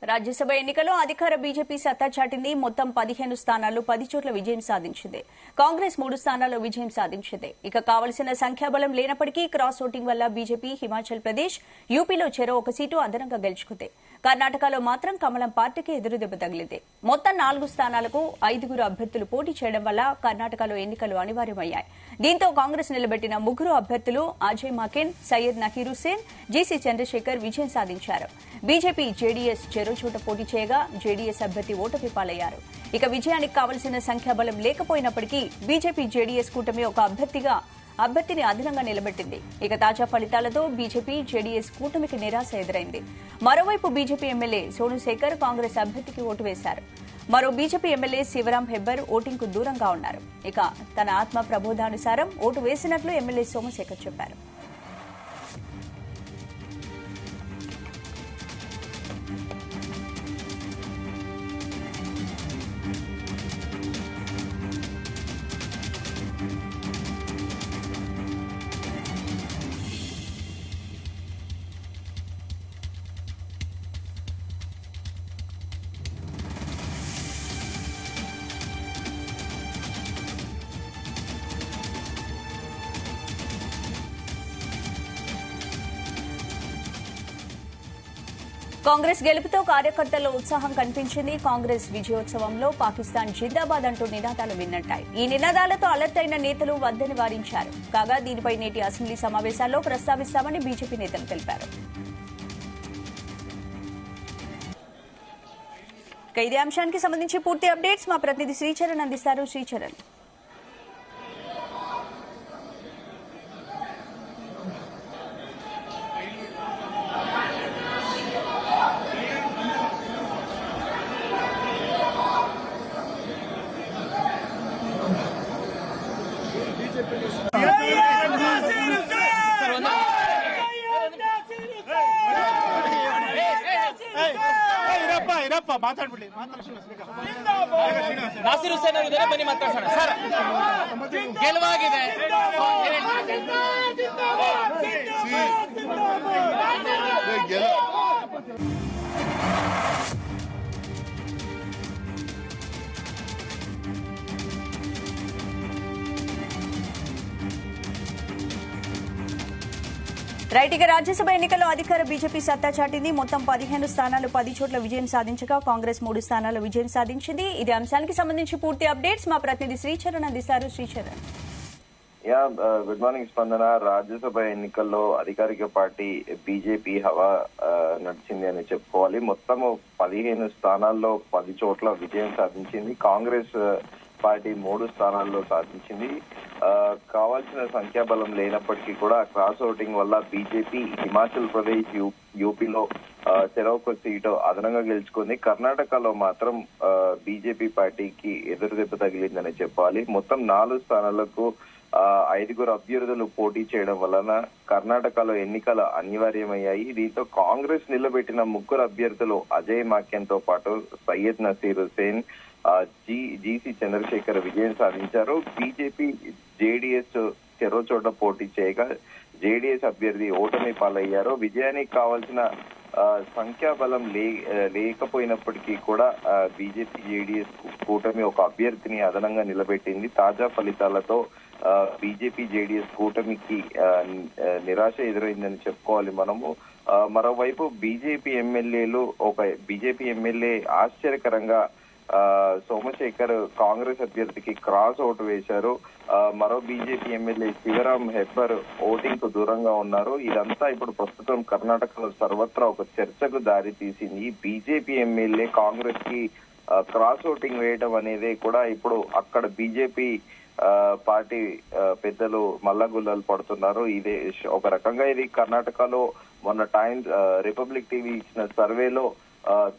రాజ్యసభ ఎన్నికల్లో అధికార బీజేపీ సత్తా చాటింది. మొత్తం 15 స్థానాల్లో 10 చోట్ల విజయం సాధించింది. కాంగ్రెస్ 3 స్థానాల్లో విజయం సాధించింది. ఇక కావలసిన సంఖ్యాబలం లేనప్పటికీ క్రాస్ ఓటింగ్ వల్ల బీజేపీ హిమాచల్ ప్రదేశ్, యూపీలో చెరో ఒక సీటు అదనంగా గెలుచుకుంది. కర్ణాటకలో మాత్రం కమలం పార్టీకి ఎదురుదెబ్బ తగిలింది. మొత్తం 4 స్థానాలకు 5 అభ్యర్థులు పోటీ చేయడం వల్ల కర్ణాటకలో ఎన్నికలు అనివార్యమయ్యాయి. దీంతో కాంగ్రెస్ నిలబెట్టిన 3 అభ్యర్థులు అజయ్ మాకెన్, సయ్యద్ నకీర్ హుస్సేన్, జీసీ చంద్రశేఖర్ విజయం సాధించారు. బీజేపీ, జేడీఎస్ చెరో చోట పోటీ చేయగా జేడీఎస్ అభ్యర్థి ఓటమి పాలయ్యారు. ఇక విజయానికి కావలసిన సంఖ్యాబలం లేకపోయినప్పటికీ బీజేపీ, జేడీఎస్ కూటమి ఒక అభ్యర్థిని అదనంగా నిలబెట్టింది. ఇక తాజా ఫలితాలతో బీజేపీ, జేడీఎస్ కూటమికి నిరాశ ఎదురైంది. మరోవైపు బీజేపీ ఎమ్మెల్యే సోనుశేఖర్ కాంగ్రెస్ అభ్యర్థికి ఓటు వేశారు. మరో BJP MLA Shivaram Hebbar voting కు దూరంగా ఉన్నారు. ఇక తన ఆత్మ ప్రబోధానుసారం ఓటు వేసినట్లు ఎమ్మెల్యే సోమశేఖర్ చెప్పారు. కాంగ్రెస్ గెలుపుతో కార్యకర్తల్లో ఉత్సాహం కనిపించింది. కాంగ్రెస్ విజయోత్సవంలో పాకిస్తాన్ జిందాబాద్ అంటూ నినాదాలు విన్నట్టాయి. ఈ నినాదాలతో అలర్ట్ అయిన నేతలు వద్దని వారించారు. కాగా దీనిపై నేటి అసెంబ్లీ సమావేశాల్లో ప్రస్తావిస్తామని బీజేపీ నేతలు తెలిపారు. ఇదే అంశానికి సంబంధించి పూర్తి అప్డేట్స్ మా ప్రతినిధి శ్రీచరణ్ అందిస్తారు. శ్రీచరణ్, ನಾಸಿರ್ ಹುಸೇನ್ ಅವರು ಬನ್ನಿ ಮಾತಾಡ್ಸೋಣ ಸರ್. ಗೆಲುವಾಗಿದೆ. రైట్, ఇక రాజ్యసభ ఎన్నికల్లో అధికార బీజేపీ సత్తా చాటింది. మొత్తం 15 స్థానాలు 10 చోట్ల విజయం సాధించగా కాంగ్రెస్ 3 స్థానాల్లో విజయం సాధించింది. ఇదే అంశానికి సంబంధించి పూర్తి అప్డేట్స్ మా ప్రతినిధి శ్రీచరణ్ అందిస్తారు. శ్రీచరణ్, గుడ్ మార్నింగ్ స్పందన. రాజ్యసభ ఎన్నికల్లో అధికారిక పార్టీ బీజేపీ హవా నడిచింది అని చెప్పుకోవాలి. మొత్తం 15 స్థానాల్లో 10 చోట్ల విజయం సాధించింది. కాంగ్రెస్ పార్టీ 3 స్థానాల్లో సాధించింది. కావాల్సిన సంఖ్యాబలం లేనప్పటికీ కూడా క్రాస్ ఓటింగ్ వల్ల బీజేపీ హిమాచల్ ప్రదేశ్, యూపీలో చెరొక సీటు అదనంగా గెలుచుకుంది. కర్ణాటకలో మాత్రం బీజేపీ పార్టీకి ఎదురుదెబ్బ తగిలిందని చెప్పాలి. మొత్తం 4 స్థానాలకు 5 అభ్యర్థులు పోటీ చేయడం వలన కర్ణాటకలో ఎన్నికలు అనివార్యమయ్యాయి. దీంతో కాంగ్రెస్ నిలబెట్టిన 3 అభ్యర్థులు అజయ్ మాకెన్ తో పాటు సయ్యద్ నకీర్ హుస్సేన్, జీసీ చంద్రశేఖర్ విజయం సాధించారు. బీజేపీ, జేడీఎస్ చెరో చోట పోటీ చేయగా జేడీఎస్ అభ్యర్థి ఓటమి పాలయ్యారు. విజయానికి కావాల్సిన సంఖ్యాబలం లేకపోయినప్పటికీ కూడా బీజేపీ, జేడీఎస్ కూటమి ఒక అభ్యర్థిని అదనంగా నిలబెట్టింది. తాజా ఫలితాలతో బీజేపీ, జేడీఎస్ కూటమికి నిరాశ ఎదురైందని చెప్పుకోవాలి మనము. మరోవైపు బీజేపీ ఎమ్మెల్యే ఆశ్చర్యకరంగా సోమశేఖర్ కాంగ్రెస్ అభ్యర్థికి క్రాస్ ఓటు వేశారు. మరో BJP MLA Shivaram Hebbar voting కు దూరంగా ఉన్నారు. ఇదంతా ఇప్పుడు ప్రస్తుతం కర్ణాటకలో సర్వత్రా ఒక చర్చకు దారి తీసింది. బీజేపీ ఎమ్మెల్యే కాంగ్రెస్ కి క్రాస్ ఓటింగ్ వేయడం అనేది కూడా ఇప్పుడు అక్కడ బీజేపీ పార్టీ పెద్దలు మల్లగుల్లలు పడుతున్నారు. ఇదే ఒక రకంగా ఇది కర్ణాటకలో మొన్న టైమ్స్ రిపబ్లిక్ టీవీ ఇచ్చిన సర్వేలో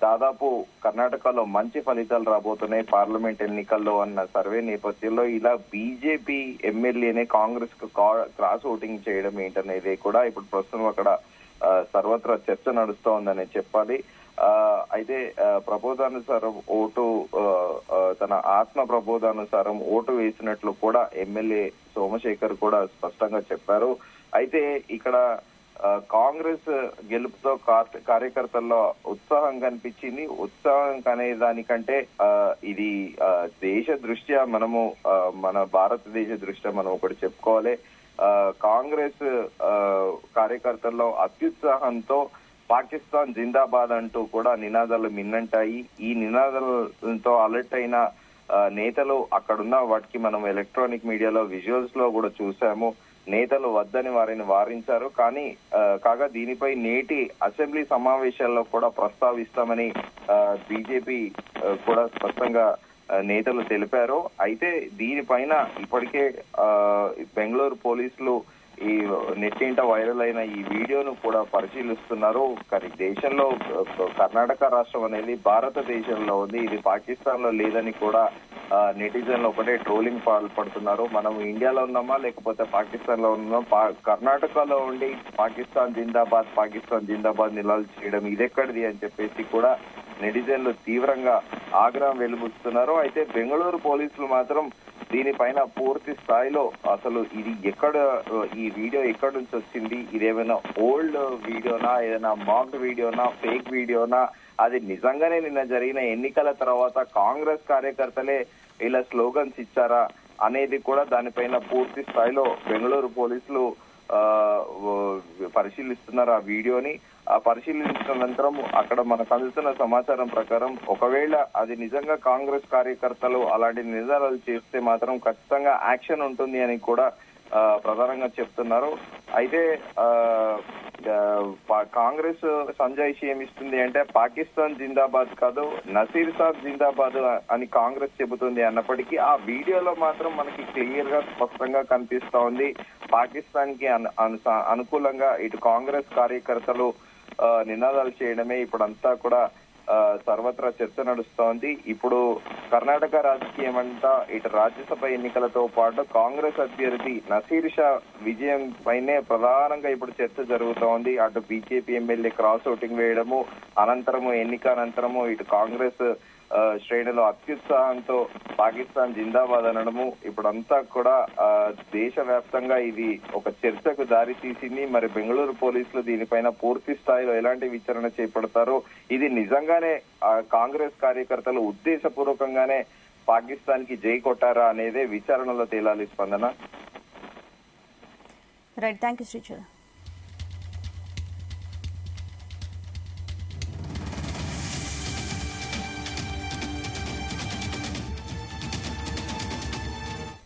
దాదాపు కర్ణాటకలో మంచి ఫలితాలు రాబోతున్నాయి పార్లమెంట్ ఎన్నికల్లో అన్న సర్వే నేపథ్యంలో ఇలా బీజేపీ ఎమ్మెల్యేనే కాంగ్రెస్ కు క్రాస్ ఓటింగ్ చేయడం ఏంటనేది కూడా ఇప్పుడు ప్రస్తుతం అక్కడ సర్వత్రా చర్చ నడుస్తోందని చెప్పాలి. అయితే ప్రబోధానుసారం తన ఆత్మ ప్రబోధానుసారం ఓటు వేసినట్లు కూడా ఎమ్మెల్యే సోమశేఖర్ కూడా స్పష్టంగా చెప్పారు. అయితే ఇక్కడ కాంగ్రెస్ గెలుపుతో కార్యకర్తల్లో ఉత్సాహం కనిపించింది. ఉత్సాహం అనే దానికంటే ఇది దేశ దృష్ట్యా మనము మన భారతదేశ దృష్ట్యా మనం ఒకటి చెప్పుకోవాలి. కాంగ్రెస్ కార్యకర్తల్లో అత్యుత్సాహంతో పాకిస్తాన్ జిందాబాద్ అంటూ కూడా నినాదాలు మిన్నంటాయి. ఈ నినాదాలతో అలర్ట్ అయిన నేతలు అక్కడున్న వాటికి మనం ఎలక్ట్రానిక్ మీడియాలో విజువల్స్ లో కూడా చూసాము. నేతలు వద్దని వారిని వారించారు. కానీ కాగా దీనిపై నేటి అసెంబ్లీ సమావేశాల్లో కూడా ప్రస్తావిస్తామని బీజేపీ కూడా స్పష్టంగా నేతలు తెలిపారు. అయితే దీనిపైన ఇప్పటికే బెంగళూరు పోలీసులు ఈ నెట్టింట వైరల్ అయిన ఈ వీడియోను కూడా పరిశీలిస్తున్నారు. కానీ దేశంలో కర్ణాటక రాష్ట్రం అనేది భారతదేశంలో ఉంది, ఇది పాకిస్తాన్ లో లేదని కూడా నెటిజన్లు ఒకటే ట్రోలింగ్ పాల్పడుతున్నారు. మనం ఇండియాలో ఉన్నామా లేకపోతే పాకిస్తాన్ లో ఉన్నామా, కర్ణాటకలో ఉండి పాకిస్తాన్ జిందాబాద్ నిలాలు చేయడం ఇదెక్కడిది అని చెప్పేసి కూడా నెటిజన్లు తీవ్రంగా ఆగ్రహం వెలుబుస్తున్నారు. అయితే బెంగళూరు పోలీసులు మాత్రం దీనిపైన పూర్తి స్థాయిలో అసలు ఇది ఈ వీడియో ఎక్కడి నుంచి వచ్చింది, ఇదేమైనా ఓల్డ్ వీడియోనా, ఏదైనా మాక్ వీడియోనా, ఫేక్ వీడియోనా, అది నిజంగానే నిన్న జరిగిన ఎన్నికల తర్వాత కాంగ్రెస్ కార్యకర్తలే ఇలా స్లోగన్స్ ఇచ్చారా అనేది కూడా దానిపైన పూర్తి స్థాయిలో బెంగళూరు పోలీసులు పరిశీలిస్తున్నారు ఆ వీడియోని. ఆ పరిశీలించిన అనంతరం అక్కడ మనకు అందుతున్న సమాచారం ప్రకారం ఒకవేళ అది నిజంగా కాంగ్రెస్ కార్యకర్తలు అలాంటి నిర్ధారాలు చేస్తే మాత్రం ఖచ్చితంగా యాక్షన్ ఉంటుంది అని కూడా ప్రధానంగా చెప్తున్నారు. అయితే కాంగ్రెస్ సంజాయిషి ఏమిస్తుంది అంటే పాకిస్తాన్ జిందాబాద్ కాదు, నసీర్ సాబ్ జిందాబాద్ అని కాంగ్రెస్ చెబుతుంది అన్నప్పటికీ ఆ వీడియోలో మాత్రం మనకి క్లియర్ గా స్పష్టంగా కనిపిస్తా ఉంది పాకిస్తాన్ కి అనుకూలంగా ఇటు కాంగ్రెస్ కార్యకర్తలు నినాదాలు చేయడమే ఇప్పుడంతా కూడా సర్వత్రా చర్చ నడుస్తోంది. ఇప్పుడు కర్ణాటక రాజకీయం అంతా ఇటు రాజ్యసభ ఎన్నికలతో పాటు కాంగ్రెస్ అభ్యర్థి నసీర్ షా విజయం పైనే ప్రధానంగా ఇప్పుడు చర్చ జరుగుతోంది. అటు బీజేపీ ఎమ్మెల్యే క్రాస్ ఓటింగ్ వేయడము, ఎన్నిక అనంతరము ఇటు కాంగ్రెస్ శ్రేణులు అత్యుత్సాహంతో పాకిస్తాన్ జిందాబాద్ అనడము ఇప్పుడంతా కూడా దేశవ్యాప్తంగా ఇది ఒక చర్చకు దారి తీసింది. మరి బెంగళూరు పోలీసులు దీనిపైన పూర్తి స్థాయిలో ఎలాంటి విచారణ చేపడతారో, ఇది నిజంగానే కాంగ్రెస్ కార్యకర్తలు ఉద్దేశపూర్వకంగానే పాకిస్తాన్ కి జై కొట్టారా అనేదే విచారణలో తేలాలి. స్పందన. Right, thank you శ్రీచర్.